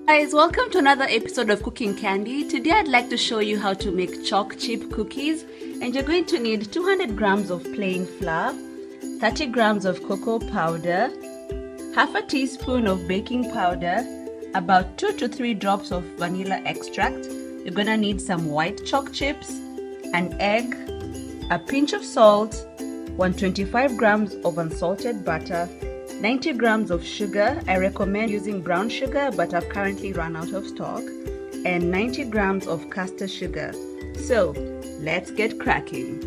Guys, welcome to another episode of Cooking Candy. Today I'd like to show you how to make Choc chip cookies, and you're going to need 200 grams of plain flour, 30 grams of cocoa powder, half a teaspoon of baking powder, about 2 to 3 drops of vanilla extract. You're gonna need some white Choc chips, an egg, a pinch of salt, 125 grams of unsalted butter, 90 grams of sugar. I recommend using brown sugar, but I've currently run out of stock, and 90 grams of caster sugar. So let's get cracking.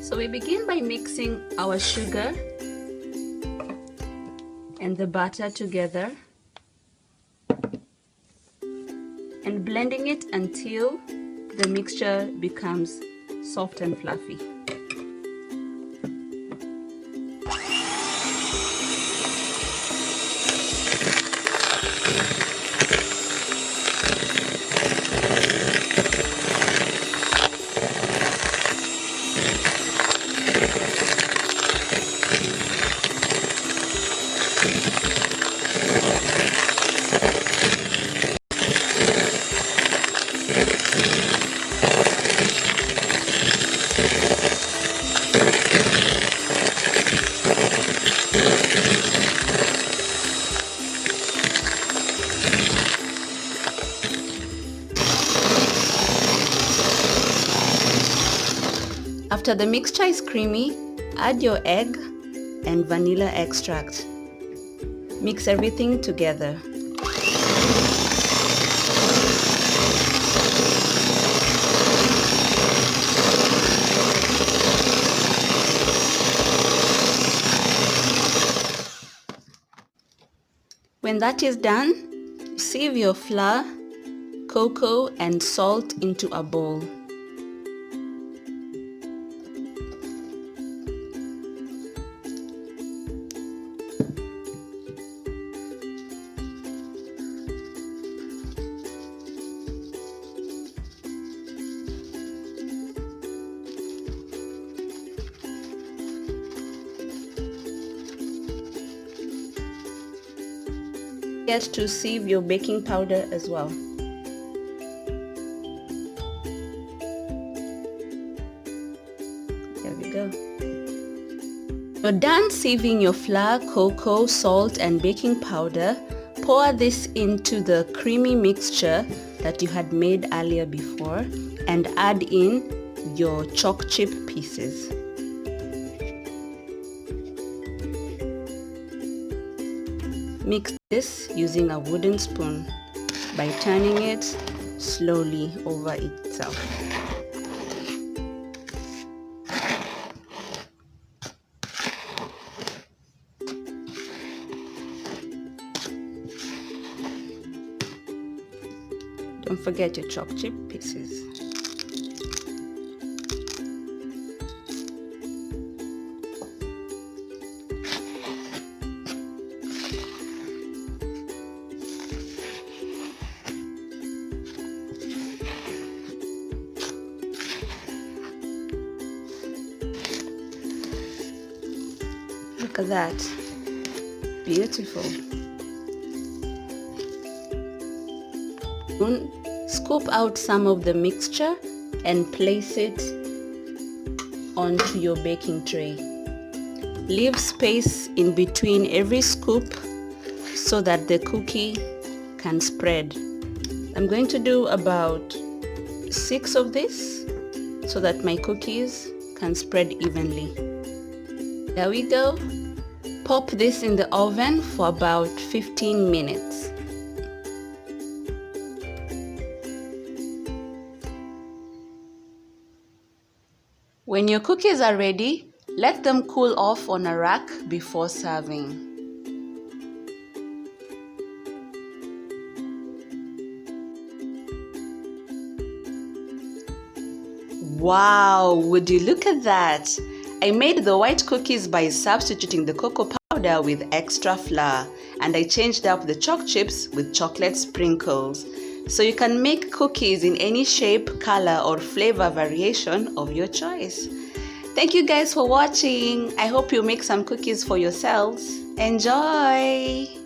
So we begin by mixing our sugar and the butter together and blending it until the mixture becomes soft and fluffy. After the mixture is creamy, add your egg and vanilla extract. Mix everything together. When that is done, sieve your flour, cocoa, and salt into a bowl. Get to sieve your baking powder as well. There we go. You're done sieving your flour, cocoa, salt, and baking powder. Pour this into the creamy mixture that you had made earlier before and add in your Choc chip pieces. Mix this using a wooden spoon by turning it slowly over itself. Don't forget your Choc chip pieces. Look at that. Beautiful. Scoop out some of the mixture and place it onto your baking tray. Leave space in between every scoop so that the cookie can spread. I'm going to do about 6 of this so that my cookies can spread evenly. There we go. Pop this in the oven for about 15 minutes. When your cookies are ready, let them cool off on a rack before serving. Wow, would you look at that? I made the white cookies by substituting the cocoa powder with extra flour, and I changed up the Choc chips with chocolate sprinkles. So you can make cookies in any shape, color, or flavor variation of your choice. Thank you guys for watching. I hope you make some cookies for yourselves. Enjoy!